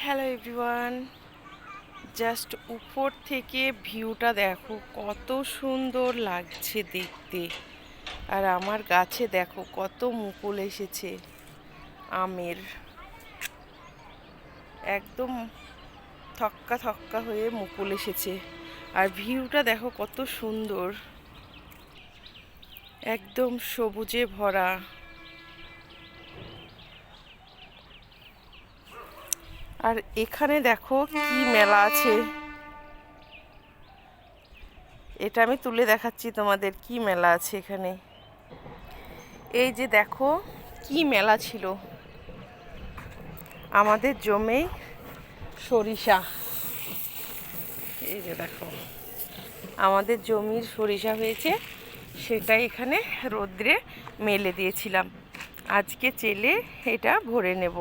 Hello everyone, just উপর থেকে ভিউটা দেখো কত সুন্দর লাগছে দেখতে। আর আমার গাছে দেখো কত মুকুল এসেছে আমের, একদম থক্কা থক্কা হয়ে মুকুল এসেছে। আর ভিউটা দেখো কত সুন্দর, একদম সবুজে ভরা। আর এখানে দেখো কি মেলা আছে, এটা আমি তুলে দেখাচ্ছি তোমাদের কি মেলা আছে এখানে। এই যে দেখো কি মেলা ছিল, আমাদের জমে সরিষা। এই যে দেখো আমাদের জমির সরিষা হয়েছে, সেটা এখানে রোদ্রে মেলে দিয়েছিলাম। আজকে চেলে এটা ভরে নেব।